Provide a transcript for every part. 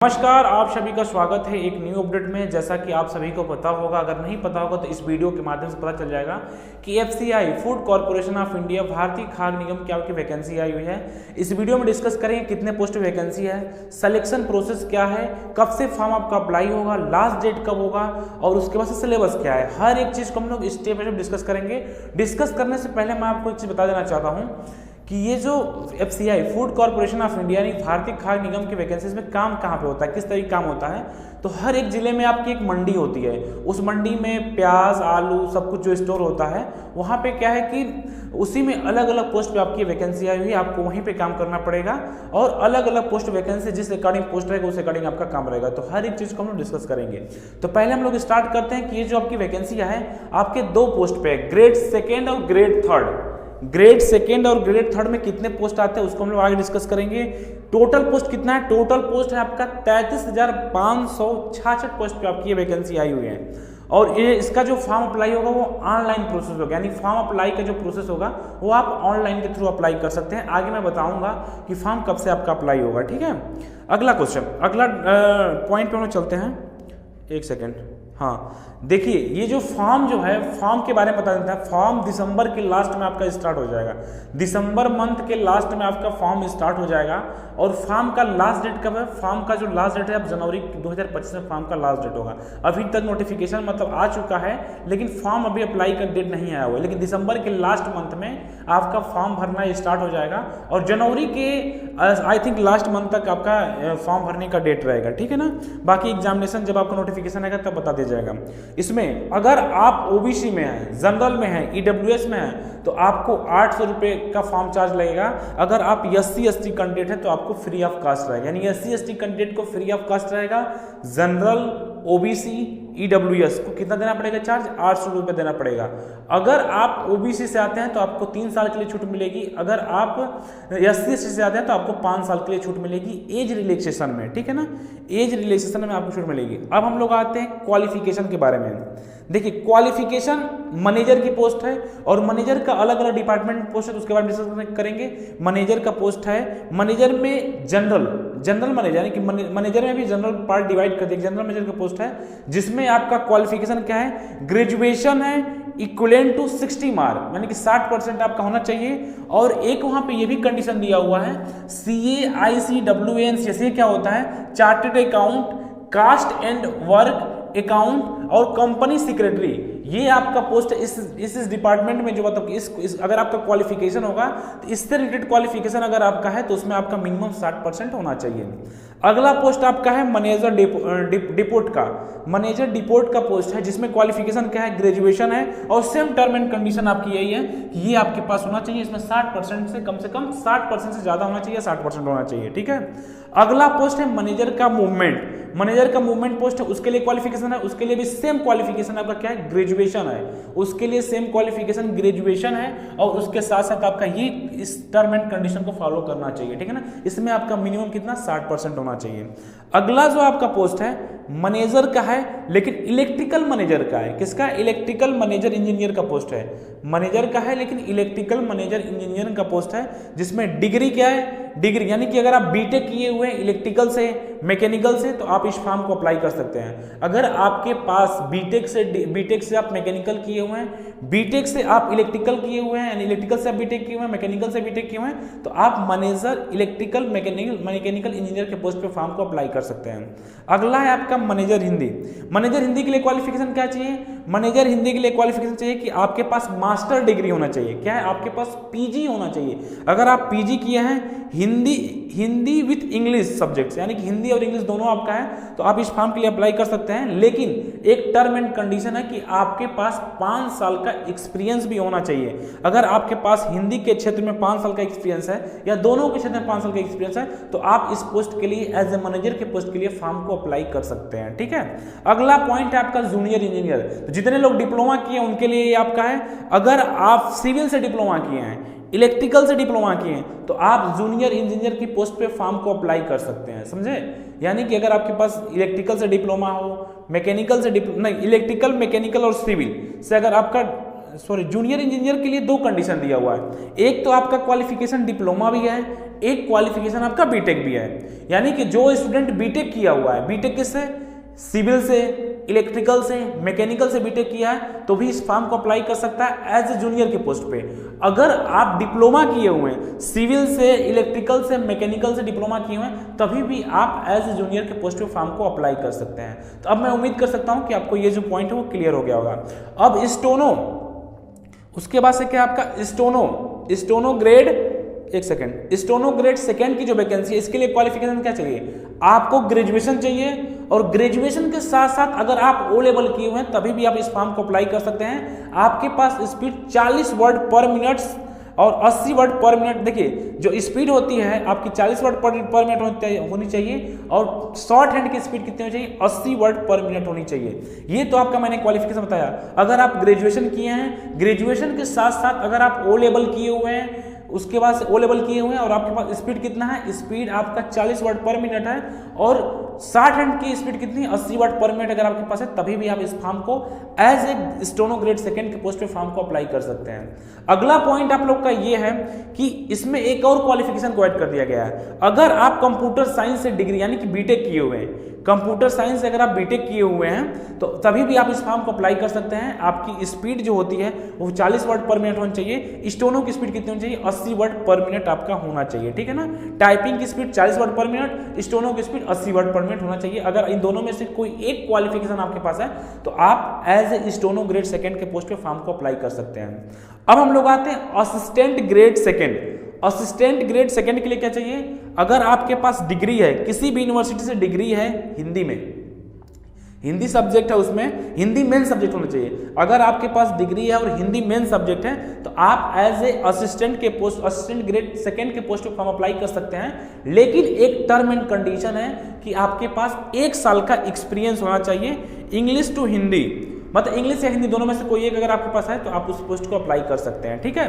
नमस्कार, आप सभी का स्वागत है एक न्यू अपडेट में। जैसा कि आप सभी को पता होगा, अगर नहीं पता होगा तो इस वीडियो के माध्यम से पता चल जाएगा कि FCI food corporation of India भारतीय खाद्य निगम की आपकी वैकेंसी आई हुई है। इस वीडियो में डिस्कस करेंगे कितने पोस्ट वैकेंसी है, सिलेक्शन प्रोसेस क्या है, कब से फॉर्म आपका अप्लाई होगा, लास्ट डेट कब होगा और उसके बाद सिलेबस क्या है। हर एक चीज़ को हम लोग स्टेप बाय स्टेप डिस्कस करेंगे। डिस्कस करने से पहले मैं आपको एक चीज़ बता देना चाहता हूँ कि ये जो FCI food corporation of India यानी भारतीय खाद्य निगम की वैकेंसीज में काम कहाँ पे होता है, किस तरीके काम होता है। तो हर एक जिले में आपकी एक मंडी होती है, उस मंडी में प्याज आलू सब कुछ जो स्टोर होता है, वहाँ पे क्या है कि उसी में अलग अलग पोस्ट पे आपकी वैकेंसी आई हुई है, आपको वहीं पे काम करना पड़ेगा और अलग अलग पोस्ट वैकेंसी जिस अकॉर्डिंग पोस्ट रहेगा उस अकॉर्डिंग आपका काम रहेगा। तो हर एक चीज़ को हम लोग डिस्कस करेंगे। तो पहले हम लोग स्टार्ट करते हैं कि ये जो आपकी वैकेंसी है आपके दो पोस्ट पे, ग्रेड सेकेंड और ग्रेड थर्ड। ग्रेड सेकेंड और ग्रेड थर्ड में कितने पोस्ट आते हैं उसको हम लोग आगे डिस्कस करेंगे। टोटल पोस्ट कितना है, टोटल पोस्ट है आपका 33,566 पोस्ट पे आपकी ये वैकेंसी आई हुई है। और ये इसका जो फॉर्म अप्लाई होगा वो ऑनलाइन प्रोसेस होगा, यानी फॉर्म अप्लाई का जो प्रोसेस होगा वो आप ऑनलाइन के थ्रू अप्लाई कर सकते हैं। आगे मैं बताऊंगा कि फॉर्म कब से आपका अप्लाई होगा, ठीक है। अगला क्वेश्चन, अगला पॉइंट पे हम चलते हैं। एक सेकेंड, हाँ देखिए ये जो फॉर्म जो है, फॉर्म के बारे में बता देता है। फॉर्म दिसंबर के लास्ट में आपका स्टार्ट हो जाएगा, दिसंबर मंथ के लास्ट में आपका फॉर्म स्टार्ट हो जाएगा। और फॉर्म का लास्ट डेट कब है, फॉर्म का जो लास्ट डेट है अब जनवरी 2025 में फॉर्म का लास्ट डेट होगा। अभी तक नोटिफिकेशन मतलब आ चुका है लेकिन फॉर्म अभी अप्लाई का डेट नहीं आया हुआ है, लेकिन दिसंबर के लास्ट मंथ में आपका फॉर्म भरना स्टार्ट हो जाएगा और जनवरी के आई थिंक लास्ट मंथ तक आपका फॉर्म भरने का डेट रहेगा, ठीक है ना। बाकी एग्जामिनेशन जब आपका नोटिफिकेशन आएगा तब बता दिया जाएगा। इसमें अगर आप ओबीसी में हैं, जनरल में हैं, ईडब्ल्यूएस में हैं तो आपको 800 रुपये का फॉर्म चार्ज लगेगा। अगर आप SC/ST कैंडिडेट है तो आपको फ्री ऑफ कास्ट रहेगा, यानी SC/ST कैंडिडेट को फ्री ऑफ कास्ट रहेगा। जनरल, ओबीसी, ईडब्ल्यूएस को कितना देना पड़ेगा चार्ज, 800 रुपये देना पड़ेगा। अगर आप ओबीसी से आते हैं तो आपको 3 साल के लिए छूट मिलेगी। अगर आप SC/ST से आते हैं तो आपको 5 साल के लिए छूट मिलेगी एज रिलैक्सेशन में, ठीक है ना। एज रिलैक्सेशन में आपको छूट मिलेगी। अब हम लोग आते हैं क्वालिफिकेशन के बारे में। देखिए क्वालिफिकेशन मैनेजर की पोस्ट है और मैनेजर का अलग अलग डिपार्टमेंट पोस्ट है, तो उसके बारे में डिस्कस करेंगे। मैनेजर का पोस्ट है, मैनेजर में जनरल मैनेजर यानी कि मैनेजर में भी जनरल पार्ट डिवाइड कर देंगे। जनरल मैनेजर का पोस्ट है जिसमें आपका क्वालिफिकेशन क्या है, ग्रेजुएशन है इक्विवेलेंट टू 60 मार्क, यानी कि 60% आपका होना चाहिए। और एक वहां पे ये भी कंडीशन दिया हुआ है CAICWANCS, ये क्या होता है, chartered account, cost and work account और कंपनी सेक्रेटरी। ये आपका पोस्ट इस डिपार्टमेंट में जो मतलब इस अगर आपका क्वालिफिकेशन होगा तो इससे रिलेटेड क्वालिफिकेशन अगर आपका है तो उसमें आपका मिनिमम 60% होना चाहिए। अगला पोस्ट आपका है मैनेजर डिपोर्ट का। मैनेजर डिपोर्ट का पोस्ट है जिसमें क्वालिफिकेशन क्या है, ग्रेजुएशन है और सेम टर्म एंड कंडीशन आपकी यही है कि ये आपके पास होना चाहिए। इसमें 60% से कम 60% से ज्यादा होना चाहिए, 60% होना चाहिए, ठीक है। अगला पोस्ट है मैनेजर का मूवमेंट। मैनेजर का मूवमेंट पोस्ट है, उसके लिए क्वालिफिकेशन है, उसके लिए भी सेम क्वालिफिकेशन आपका क्या है, ग्रेजुएशन है। उसके लिए सेम क्वालिफिकेशन ग्रेजुएशन है और उसके साथ साथ आपका ये इस टर्म एंड कंडीशन को फॉलो करना चाहिए, ठीक है ना। इसमें आपका मिनिमम कितना, 60% होना चाहिए। अगला जो आपका पोस्ट है मैनेजर का है लेकिन इलेक्ट्रिकल मैनेजर का है। किसका, इलेक्ट्रिकल मैनेजर इंजीनियर का पोस्ट है। मैनेजर का है लेकिन इलेक्ट्रिकल मैनेजर इंजीनियर का पोस्ट है जिसमें डिग्री क्या है, डिग्री यानी कि अगर आप बीटेक किए हुए हैं इलेक्ट्रिकल से, मैकेनिकल से, तो आप इस फॉर्म को अप्लाई कर सकते हैं। अगर आपके पास बीटेक से आप मैकेनिकल किए हुए हैं, बीटेक से आप इलेक्ट्रिकल किए हुए हैं, यानी इलेक्ट्रिकल से आप बीटेक किए हुए हैं, मैकेनिकल से बीटेक किए हुए हैं, तो आप मैनेजर इलेक्ट्रिकल मैकेनिकल इंजीनियर के पोस्ट पे फॉर्म को अप्लाई कर सकते हैं। अगला है आपका मैनेजर हिंदी। मैनेजर हिंदी के लिए क्वालिफिकेशन क्या चाहिए, मैनेजर हिंदी के लिए क्वालिफिकेशन चाहिए कि आपके पास मास्टर डिग्री होना चाहिए। क्या है, आपके पास पीजी होना चाहिए। अगर आप पीजी किए हैं हिंदी विथ इंग्लिश सब्जेक्ट्स, यानी कि हिंदी और इंग्लिश दोनों आपका है, तो आप इस फॉर्म के लिए अप्लाई कर सकते हैं। लेकिन एक टर्म एंड कंडीशन है कि आपके पास 5 साल का एक्सपीरियंस भी होना चाहिए। अगर आपके पास हिंदी के क्षेत्र में 5 साल का एक्सपीरियंस है या दोनों के क्षेत्र में 5 साल का एक्सपीरियंस है तो आप इस पोस्ट के लिए एज ए मैनेजर के पोस्ट के लिए फॉर्म को अप्लाई कर सकते हैं, ठीक है। अगला पॉइंट है आपका जूनियर इंजीनियर। तो जितने लोग डिप्लोमा किए उनके लिए ये आपका है। अगर आप सिविल से डिप्लोमा किए हैं, इलेक्ट्रिकल से डिप्लोमा किए हैं तो आप जूनियर इंजीनियर की पोस्ट पे फॉर्म को अप्लाई कर सकते हैं, समझे। यानी कि अगर आपके पास इलेक्ट्रिकल से डिप्लोमा हो, मैकेनिकल से नहीं, इलेक्ट्रिकल, मैकेनिकल और सिविल से अगर आपका जूनियर इंजीनियर के लिए 2 कंडीशन दिया हुआ है। एक तो आपका क्वालिफिकेशन डिप्लोमा भी है, एक क्वालिफिकेशन आपका बीटेक भी है। यानी कि जो स्टूडेंट बीटेक किया हुआ है, बीटेक किससे, सिविल से, इलेक्ट्रिकल से, मैकेनिकल से बीटेक किया है, तो भी इस फॉर्म को अप्लाई कर सकता है एज ए जूनियर के पोस्ट पे। अगर आप डिप्लोमा किए हुए हैं, सिविल से, इलेक्ट्रिकल से, मैकेनिकल से डिप्लोमा किए हुए हैं, तभी भी आप एज ए जूनियर के पोस्ट पे फॉर्म को अप्लाई कर सकते हैं। तो अब मैं उम्मीद कर सकता हूं कि आपको ये जो पॉइंट है वो क्लियर हो गया होगा। अब स्टोनो, उसके बाद से क्या आपका स्टोनो ग्रेड, एक सेकेंड, स्टोनो ग्रेड सेकेंड की जो वैकेंसी है, इसके लिए क्वालिफिकेशन क्या चाहिए, आपको ग्रेजुएशन चाहिए। और ग्रेजुएशन के साथ साथ अगर आप ओ लेवल किए हुए हैं तभी भी आप इस फॉर्म को अप्लाई कर सकते हैं। आपके पास स्पीड 40 वर्ड पर मिनट और 80 वर्ड पर मिनट, देखिए जो स्पीड होती है आपकी 40 वर्ड पर मिनट होनी चाहिए, और शॉर्ट हैंड की स्पीड कितनी होनी चाहिए, 80 वर्ड पर मिनट होनी चाहिए। ये तो आपका मैंने क्वालिफिकेशन बताया। अगर आप ग्रेजुएशन किए हैं, ग्रेजुएशन के साथ साथ अगर आप ओ लेवल किए हुए हैं, उसके बाद से ओ लेवल किए हुए हैं और आपके पास स्पीड कितना है, स्पीड आपका 40 वर्ड पर मिनट है, और शॉर्ट हैंड की स्पीड कितनी, 80 वर्ड पर मिनट अगर आपके पास है, तभी भी आप इस फॉर्म को as a steno grade second के पोस्ट पे फॉर्म को अप्लाई कर सकते हैं। अगला पॉइंट आप लोग का ये है कि इसमें एक और क्वालिफिकेशन को ऐड कर दिया गया है। अगर आप कंप्यूटर साइंस से डिग्री यानी कि बीटेक किए हुए हैं, कंप्यूटर साइंस से अगर आप बीटेक किए हुए हैं, तो तभी भी आप इस फॉर्म को अप्लाई कर सकते हैं। आपकी स्पीड जो होती है वो 40 वर्ड पर मिनट होनी चाहिए, स्टोनो की स्पीड कितनी होनी चाहिए, 80 वर्ड पर मिनट आपका होना चाहिए, ठीक है ना। टाइपिंग की स्पीड 40 वर्ड पर मिनट, स्टोनो की स्पीड 80 वर्ड पर मिनट होना चाहिए। अगर इन दोनों में से कोई एक क्वालिफिकेशन आपके पास है तो आप as a steno grade second के पोस्ट पे फॉर्म को अप्लाई कर सकते हैं। अब हम लोग आते हैं assistant grade second. Assistant grade second के लिए क्या चाहिए, अगर आपके पास डिग्री है, किसी भी यूनिवर्सिटी से डिग्री है हिंदी में, हिंदी सब्जेक्ट है, उसमें हिंदी मेन सब्जेक्ट होना चाहिए। अगर आपके पास डिग्री है और हिंदी मेन सब्जेक्ट है तो आप एज ए असिस्टेंट के पोस्ट, असिस्टेंट ग्रेड सेकंड के पोस्ट पे फॉर्म अप्लाई कर सकते हैं। लेकिन एक टर्म एंड कंडीशन है कि आपके पास 1 साल का एक्सपीरियंस होना चाहिए इंग्लिश टू हिंदी, मतलब इंग्लिश या हिंदी दोनों में से कोई एक अगर आपके पास है तो आप उस पोस्ट को अप्लाई कर सकते हैं, ठीक है।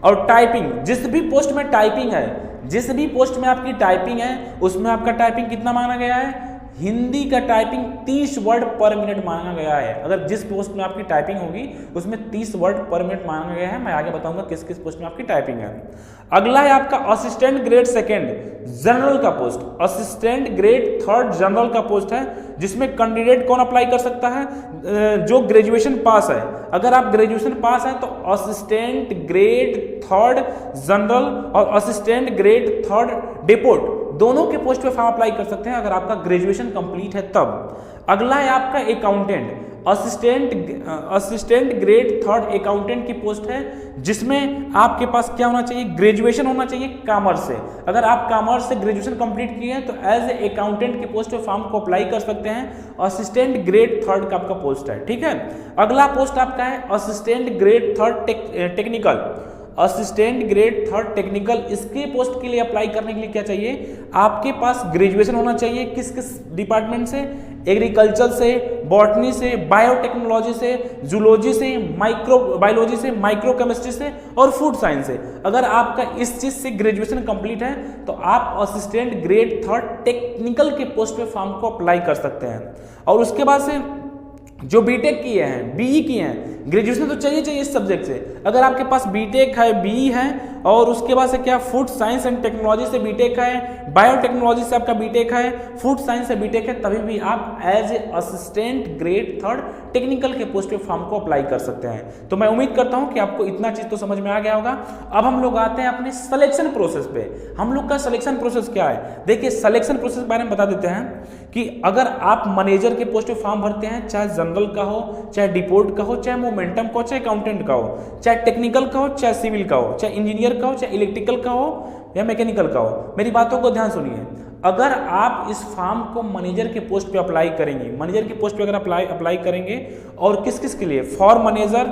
और टाइपिंग, जिस भी पोस्ट में टाइपिंग है, जिस भी पोस्ट में आपकी टाइपिंग है, उसमें आपका टाइपिंग कितना मांगा गया है, हिंदी का टाइपिंग 30 वर्ड पर मिनट मांगा गया है। अगर जिस पोस्ट में आपकी टाइपिंग होगी उसमें 30 वर्ड पर मिनट मांगा गया है। मैं आगे बताऊंगा किस किस पोस्ट में आपकी टाइपिंग है। अगला है आपका असिस्टेंट ग्रेड सेकंड जनरल का post, assistant grade third general का पोस्ट है, जिसमें कैंडिडेट कौन अप्लाई कर सकता है, जो ग्रेजुएशन पास है। अगर आप ग्रेजुएशन पास है तो असिस्टेंट ग्रेड थर्ड जनरल और असिस्टेंट ग्रेड थर्ड डिपोट दोनों के पोस्ट पे फॉर्म अप्लाई कर सकते हैं अगर आपका ग्रेजुएशन कंप्लीट है तब। अगला है आपका accountant, assistant grade third accountant की पोस्ट है, जिसमें आपके पास क्या होना चाहिए, ग्रेजुएशन होना चाहिए कॉमर्स से। अगर आप कॉमर्स से ग्रेजुएशन कंप्लीट किए हैं तो एज ए अकाउंटेंट की पोस्ट पे फॉर्म को अप्लाई कर सकते हैं। असिस्टेंट ग्रेड थर्ड का आपका पोस्ट है, ठीक है। अगला पोस्ट आपका है assistant grade third technical, assistant grade third technical. इसके पोस्ट के लिए अप्लाई करने के लिए क्या चाहिए, आपके पास ग्रेजुएशन होना चाहिए किस किस डिपार्टमेंट से, एग्रीकल्चर से, बॉटनी से, बायोटेक्नोलॉजी से, जूलॉजी से, माइक्रोबायोलॉजी से, माइक्रोकेमिस्ट्री से और फूड साइंस से। अगर आपका इस चीज से ग्रेजुएशन कंप्लीट है तो आप असिस्टेंट ग्रेड थर्ड टेक्निकल के पोस्ट पे फॉर्म को अप्लाई कर सकते हैं। और उसके बाद से जो बीटेक किए हैं, बीई किए हैं, ग्रेजुएशन तो चाहिए इस सब्जेक्ट से। अगर आपके पास बीटेक है, बीई है और उसके बाद से क्या फूड साइंस एंड टेक्नोलॉजी से बीटेक है, बायोटेक्नोलॉजी से आपका बीटेक है, फूड साइंस से बीटेक है, तभी भी आप as a assistant grade third technical के पोस्ट पे फॉर्म को अप्लाई कर सकते हैं। तो मैं उम्मीद करता हूं कि आपको इतना चीज तो समझ में आ गया होगा। अब हम लोग आते हैं अपने सिलेक्शन प्रोसेस पे। हम लोग का सिलेक्शन प्रोसेस क्या है, देखिए सिलेक्शन प्रोसेस के बारे में बता देते हैं कि अगर आप मैनेजर के पोस्ट पे फॉर्म भरते हैं, चाहे जनरल का हो, चाहे डिपोर्ट का हो, चाहे मोमेंटम का हो, चाहे अकाउंटेंट का हो, चाहे टेक्निकल का हो, चाहे सिविल का हो, चाहे इंजीनियर का हो, चाहे इलेक्ट्रिकल का हो या मैकेनिकल का हो, मेरी बातों को ध्यान सुनिए। अगर आप इस फॉर्म को मैनेजर के पोस्ट पे अप्लाई करेंगे, मैनेजर के पोस्ट पे अगर अप्लाई करेंगे और किस किस के लिए, फॉर मैनेजर,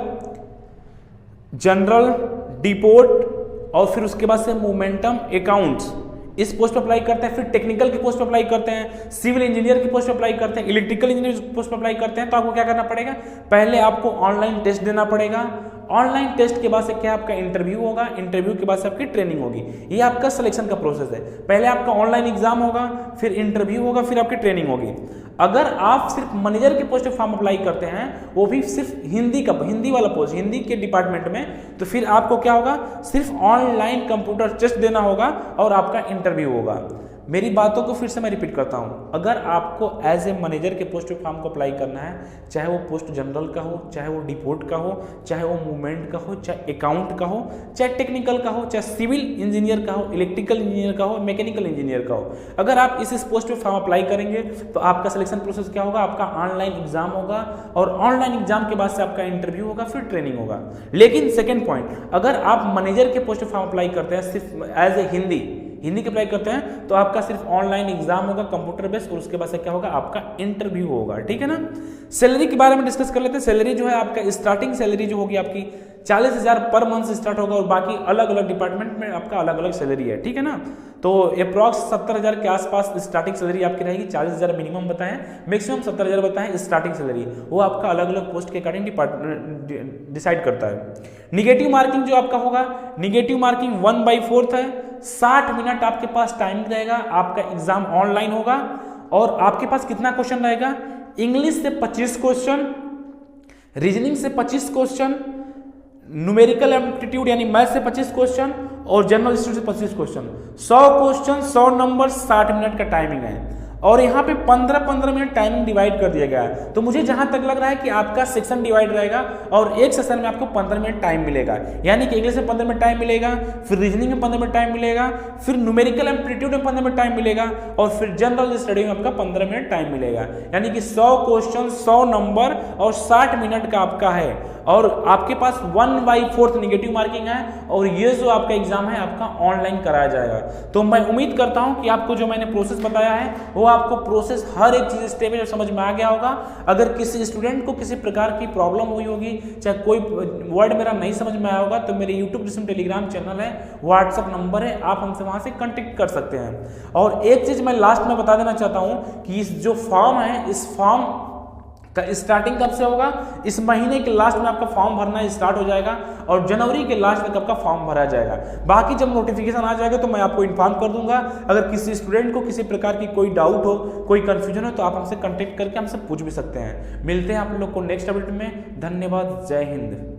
जनरल, डिपोर्ट और फिर उसके बाद से मोमेंटम, अकाउंट्स, इस पोस्ट पे अप्लाई करते हैं। फिर टेक्निकल के पोस्ट पे अप्लाई करते हैं, सिविल इंजीनियर की पोस्ट पे अप्लाई करते हैं, इलेक्ट्रिकल इंजीनियर की पोस्ट पे अप्लाई करते हैं। तो आपको क्या करना पड़ेगा, पहले आपको ऑनलाइन टेस्ट देना पड़ेगा ऑनलाइन टेस्ट के बाद से क्या आपका इंटरव्यू होगा, इंटरव्यू के बाद से आपकी ट्रेनिंग होगी। ये आपका सिलेक्शन का प्रोसेस है। पहले आपका ऑनलाइन एग्जाम होगा, फिर इंटरव्यू होगा, फिर आपकी ट्रेनिंग होगी। अगर आप सिर्फ मैनेजर के पोस्ट पे फॉर्म अप्लाई करते हैं, वो भी सिर्फ हिंदी वाला पोस्ट, हिंदी के डिपार्टमेंट में, तो फिर आपको क्या होगा, सिर्फ ऑनलाइन कंप्यूटर टेस्ट देना होगा और आपका इंटरव्यू होगा। मेरी बातों को फिर से मैं रिपीट करता हूं, अगर आपको एज ए मैनेजर के पोस्ट पे फॉर्म को अप्लाई करना है, चाहे वो पोस्ट जनरल का हो, चाहे वो डिपोर्ट का हो, चाहे वो मूवमेंट का हो, चाहे अकाउंट का हो, चाहे टेक्निकल का हो, चाहे सिविल इंजीनियर का हो, इलेक्ट्रिकल इंजीनियर का हो, मैकेनिकल इंजीनियर का हो, अगर आप इस पोस्ट पे फॉर्म अप्लाई करेंगे तो आपका सिलेक्शन प्रोसेस क्या होगा, आपका ऑनलाइन एग्जाम होगा और ऑनलाइन एग्जाम के बाद से आपका इंटरव्यू होगा, फिर ट्रेनिंग होगा। लेकिन सेकेंड पॉइंट, अगर आप मैनेजर के पोस्ट पे फॉर्म अप्लाई करते हैं सिर्फ एज ए हिंदी के अप्लाई करते हैं, तो आपका सिर्फ ऑनलाइन एग्जाम होगा कंप्यूटर बेस्ड और उसके बाद से क्या होगा, आपका इंटरव्यू होगा। ठीक है ना। सैलरी के बारे में डिस्कस कर लेते हैं। सैलरी जो है आपका स्टार्टिंग सैलरी जो होगी आपकी 40,000 पर मंथ से स्टार्ट होगा और बाकी अलग अलग डिपार्टमेंट में आपका अलग अलग सैलरी है। ठीक है ना। तो अप्रॉक्स 70,000 के आसपास स्टार्टिंग सैलरी आपकी रहेगी। 40,000 मिनिमम बताएं, मैक्सिमम 70,000 बताएं स्टार्टिंग सैलरी। वो आपका अलग अलग पोस्ट के अकॉर्डिंग डिसाइड करता है। निगेटिव मार्किंग जो आपका होगा, निगेटिव मार्किंग 1/4 है। 60 मिनट आपके पास टाइम रहेगा। आपका एग्जाम ऑनलाइन होगा और आपके पास कितना क्वेश्चन रहेगा, इंग्लिश से 25 क्वेश्चन, रीजनिंग से 25 क्वेश्चन, न्यूमेरिकल एप्टीट्यूड यानी मैथ से 25 क्वेश्चन और जनरल स्टडीज से 25 क्वेश्चन। 100 क्वेश्चन, 100 नंबर, 60 मिनट का टाइमिंग है और यहाँ पे 15-15 मिनट टाइमिंग डिवाइड कर दिया गया है। तो मुझे जहां तक लग रहा है कि आपका सेक्शन डिवाइड रहेगा और एक सेशन में आपको 15 मिनट टाइम मिलेगा, यानी कि इंग्लिश में 15 मिनट टाइम मिलेगा, फिर रीजनिंग में 15 मिनट टाइम मिलेगा, फिर न्यूमेरिकल एप्टीट्यूड में 15 मिनट टाइम मिलेगा और फिर जनरल स्टडी में आपका 15 मिनट टाइम मिलेगा। यानी कि 100 क्वेश्चन, 100 नंबर और 60 मिनट का आपका है और आपके पास 1/4 निगेटिव मार्किंग है और ये जो आपका एग्जाम है आपका ऑनलाइन कराया जाएगा। तो मैं उम्मीद करता हूं कि आपको जो मैंने प्रोसेस बताया है वो आपको प्रोसेस हर एक चीज स्टेप में समझ में आ गया होगा। अगर किसी स्टूडेंट को किसी प्रकार की प्रॉब्लम हुई होगी, चाहे कोई वर्ड मेरा नहीं समझ में आया होगा, तो मेरे यूट्यूब जिसमें टेलीग्राम चैनल है, व्हाट्सअप नंबर है, आप हमसे वहां से कॉन्टेक्ट कर सकते हैं। और एक चीज मैं लास्ट में बता देना चाहता हूं कि इस जो फॉर्म है, इस फॉर्म का स्टार्टिंग कब से होगा, इस महीने के लास्ट में आपका फॉर्म भरना स्टार्ट हो जाएगा और जनवरी के लास्ट तक आपका फॉर्म भरा जाएगा। बाकी जब नोटिफिकेशन आ जाएगा तो मैं आपको इन्फॉर्म कर दूंगा। अगर किसी स्टूडेंट को किसी प्रकार की कोई डाउट हो, कोई कंफ्यूजन हो, तो आप हमसे कांटेक्ट करके हमसे पूछ भी सकते हैं। मिलते हैं आप लोग को नेक्स्ट अपडेट में। धन्यवाद। जय हिंद।